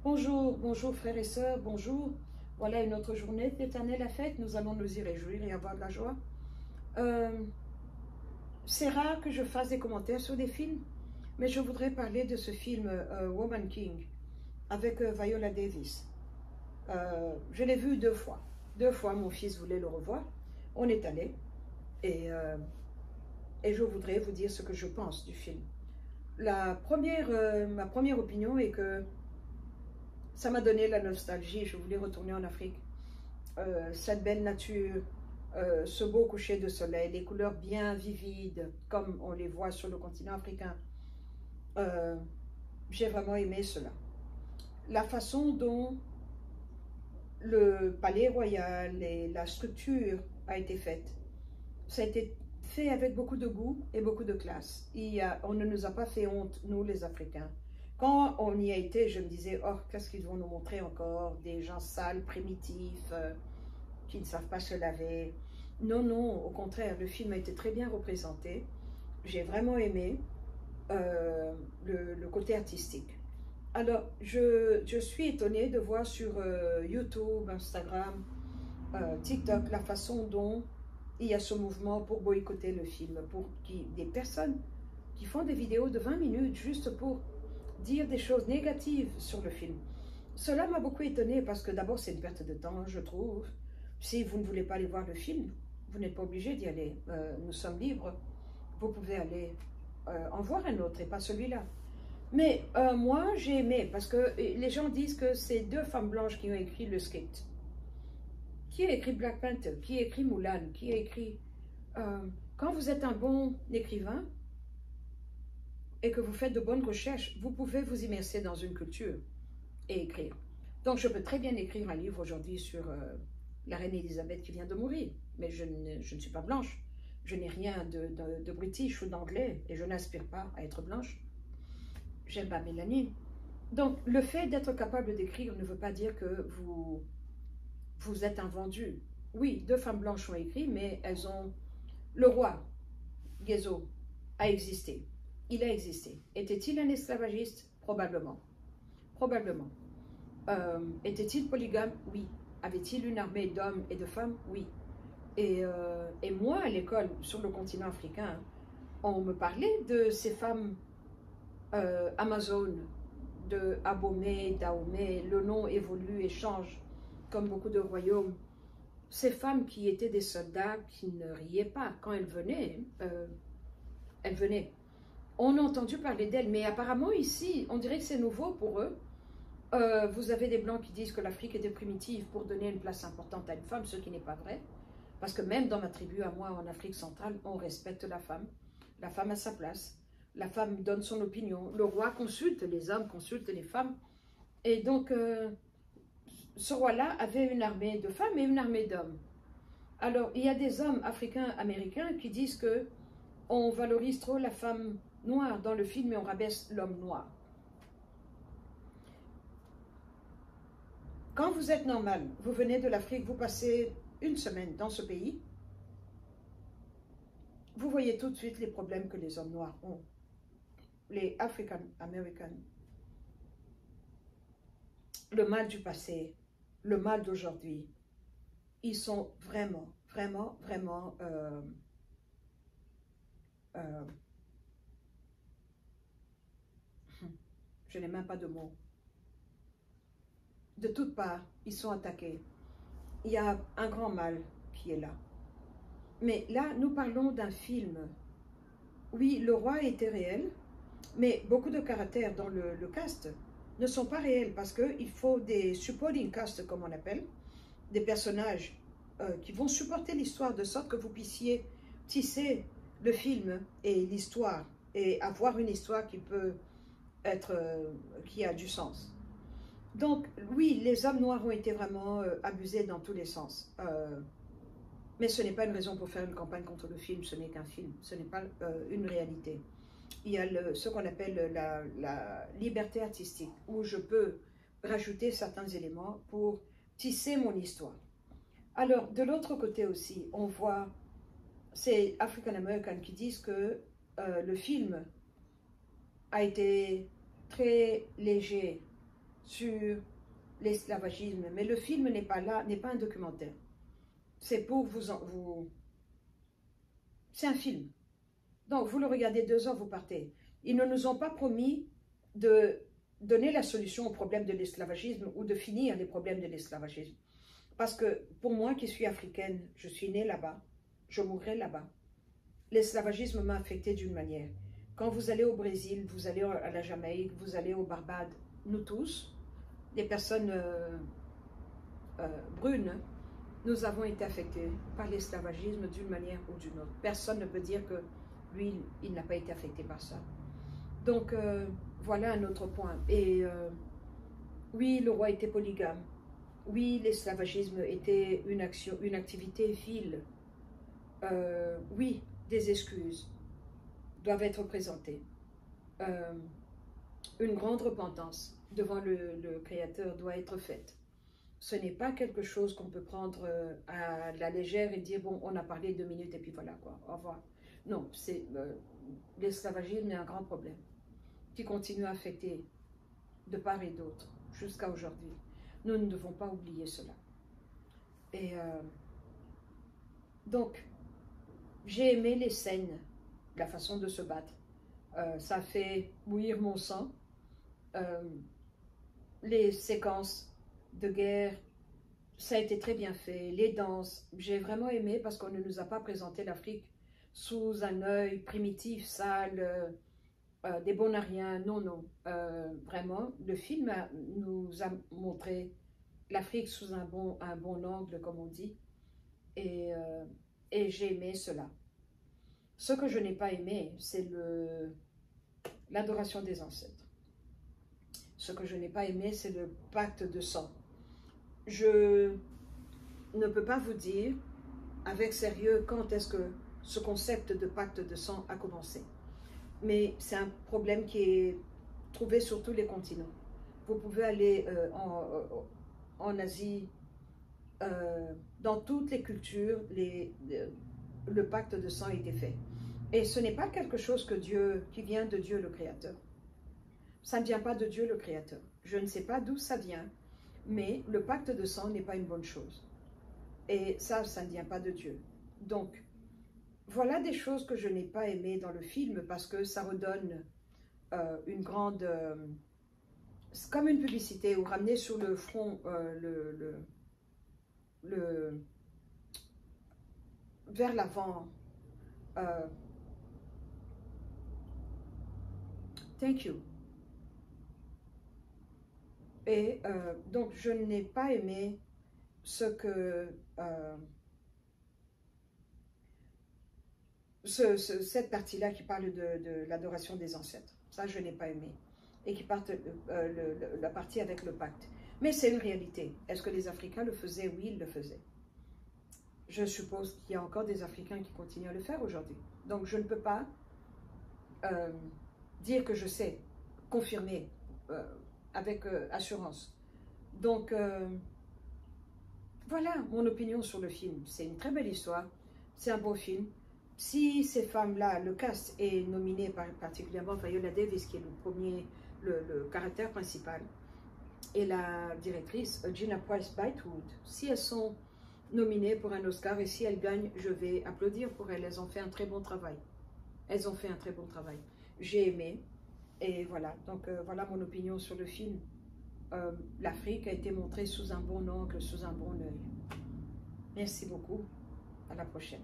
Bonjour, bonjour frères et sœurs, bonjour. Voilà une autre journée d'éternelle à fête. Nous allons nous y réjouir et avoir de la joie. Euh, c'est rare que je fasse des commentaires sur des films, mais je voudrais parler de ce film Woman King avec Viola Davis. Je l'ai vu deux fois. Deux fois, mon fils voulait le revoir. On est allé et je voudrais vous dire ce que je pense du film. Ma première opinion est que ça m'a donné la nostalgie. Je voulais retourner en Afrique. Cette belle nature, ce beau coucher de soleil, les couleurs bien vivides, comme on les voit sur le continent africain. J'ai vraiment aimé cela. La façon dont le palais royal et la structure a été faite, ça a été fait avec beaucoup de goût et beaucoup de classe. On ne nous a pas fait honte, nous les Africains. Quand on y a été, je me disais, oh, qu'est-ce qu'ils vont nous montrer encore? Des gens sales, primitifs, qui ne savent pas se laver. Non, non, au contraire, le film a été très bien représenté. J'ai vraiment aimé le côté artistique. Alors, je suis étonnée de voir sur YouTube, Instagram, TikTok, la façon dont il y a ce mouvement pour boycotter le film, des personnes qui font des vidéos de 20 minutes juste pour dire des choses négatives sur le film. Cela m'a beaucoup étonnée parce que d'abord c'est une perte de temps, je trouve. Si vous ne voulez pas aller voir le film, vous n'êtes pas obligé d'y aller. Nous sommes libres. Vous pouvez aller en voir un autre et pas celui-là. Mais moi, j'ai aimé parce que les gens disent que c'est deux femmes blanches qui ont écrit le script. Qui a écrit Black Panther? Qui a écrit Mulan? Qui a écrit... quand vous êtes un bon écrivain et que vous faites de bonnes recherches, vous pouvez vous immerser dans une culture et écrire. Donc, je peux très bien écrire un livre aujourd'hui sur la reine Elisabeth qui vient de mourir, mais je ne suis pas blanche. Je n'ai rien de british ou d'anglais et je n'aspire pas à être blanche. J'aime ma mélanine. Donc, le fait d'être capable d'écrire ne veut pas dire que vous êtes un vendu. Oui, deux femmes blanches ont écrit, mais elles ont... Le roi, Guézo, a existé. Il a existé. Était-il un esclavagiste? Probablement. Probablement. Était-il polygame? Oui. Avait-il une armée d'hommes et de femmes? Oui. Et moi, à l'école, sur le continent africain, on me parlait de ces femmes amazones, de Abomey, Dahomey. Le nom évolue et change, comme beaucoup de royaumes. Ces femmes qui étaient des soldats qui ne riaient pas. Quand elles venaient, elles venaient. On a entendu parler d'elles, mais apparemment ici, on dirait que c'est nouveau pour eux. Vous avez des Blancs qui disent que l'Afrique était primitive pour donner une place importante à une femme, ce qui n'est pas vrai. Parce que même dans ma tribu, à moi, en Afrique centrale, on respecte la femme. La femme a sa place. La femme donne son opinion. Le roi consulte les hommes, consulte les femmes. Et donc, ce roi-là avait une armée de femmes et une armée d'hommes. Alors, il y a des hommes africains-américains qui disent que on valorise trop la femme noire dans le film et on rabaisse l'homme noir. Quand vous êtes normal, vous venez de l'Afrique, vous passez une semaine dans ce pays, vous voyez tout de suite les problèmes que les hommes noirs ont. Les African Americans. Le mal du passé, le mal d'aujourd'hui, ils sont vraiment, vraiment, vraiment... je n'ai même pas de mots. De toutes parts, ils sont attaqués. Il y a un grand mal qui est là. Mais là, nous parlons d'un film. Oui, le roi était réel, mais beaucoup de caractères dans le cast ne sont pas réels parce qu'il faut des supporting cast, comme on appelle, des personnages qui vont supporter l'histoire de sorte que vous puissiez tisser le film et l'histoire et avoir une histoire qui peut être, qui a du sens. Donc, oui, les hommes noirs ont été vraiment abusés dans tous les sens. Mais ce n'est pas une raison pour faire une campagne contre le film, ce n'est qu'un film, ce n'est pas une réalité. Il y a ce qu'on appelle la liberté artistique, où je peux rajouter certains éléments pour tisser mon histoire. Alors, de l'autre côté aussi, on voit ces African Americans qui disent que le film a été très léger sur l'esclavagisme, mais le film n'est pas là, n'est pas un documentaire. C'est pour vous... C'est un film. Donc, vous le regardez 2 heures, vous partez. Ils ne nous ont pas promis de donner la solution au problème de l'esclavagisme ou de finir les problèmes de l'esclavagisme. Parce que pour moi qui suis africaine, je suis née là-bas, je mourrai là-bas. L'esclavagisme m'a affectée d'une manière. Quand vous allez au Brésil, vous allez à la Jamaïque, vous allez aux Barbades, nous tous, les personnes brunes, nous avons été affectés par l'esclavagisme d'une manière ou d'une autre. Personne ne peut dire que lui, il n'a pas été affecté par ça. Donc, voilà un autre point. Et oui, le roi était polygame. Oui, l'esclavagisme était une activité vile. Oui, des excuses doivent être présentées. Une grande repentance devant le Créateur doit être faite. Ce n'est pas quelque chose qu'on peut prendre à la légère et dire, bon, on a parlé 2 minutes et puis voilà, quoi, au revoir. Non, l'esclavagisme est un grand problème qui continue à affecter de part et d'autre jusqu'à aujourd'hui. Nous ne devons pas oublier cela. Et donc, j'ai aimé les scènes, la façon de se battre. Ça fait bouillir mon sang. Les séquences de guerre, ça a été très bien fait. Les danses, j'ai vraiment aimé parce qu'on ne nous a pas présenté l'Afrique sous un œil primitif, sale, des bonariens. Non, non. Vraiment, le film nous a montré l'Afrique sous un bon angle, comme on dit. Et j'ai aimé cela. Ce que je n'ai pas aimé, c'est l'adoration des ancêtres. Ce que je n'ai pas aimé, c'est le pacte de sang. Je ne peux pas vous dire avec sérieux quand est-ce que ce concept de pacte de sang a commencé. Mais c'est un problème qui est trouvé sur tous les continents. Vous pouvez aller en Asie, dans toutes les cultures, le pacte de sang a été fait. Et ce n'est pas quelque chose qui vient de Dieu le Créateur. Ça ne vient pas de Dieu le Créateur. Je ne sais pas d'où ça vient, mais le pacte de sang n'est pas une bonne chose. Et ça ne vient pas de Dieu. Donc, voilà des choses que je n'ai pas aimées dans le film parce que ça redonne une grande... c'est comme une publicité ou ramener sur le front vers l'avant. Thank you. Et donc, je n'ai pas aimé ce que cette partie-là qui parle de l'adoration des ancêtres. Ça, je n'ai pas aimé. Et qui parle la partie avec le pacte. Mais c'est une réalité. Est-ce que les Africains le faisaient? Oui, ils le faisaient. Je suppose qu'il y a encore des Africains qui continuent à le faire aujourd'hui. Donc, je ne peux pas dire que je sais, confirmer avec assurance. Donc, voilà mon opinion sur le film. C'est une très belle histoire, c'est un beau film. Si ces femmes-là, le cast est nominé particulièrement Viola Davis, qui est le caractère principal, et la directrice Gina Pryce-Bythewood, si elles sont nominées pour un Oscar et si elles gagnent, je vais applaudir pour elles. Elles ont fait un très bon travail. Elles ont fait un très bon travail. J'ai aimé. Et voilà, donc voilà mon opinion sur le film. L'Afrique a été montrée sous un bon angle, sous un bon œil. Merci beaucoup. À la prochaine.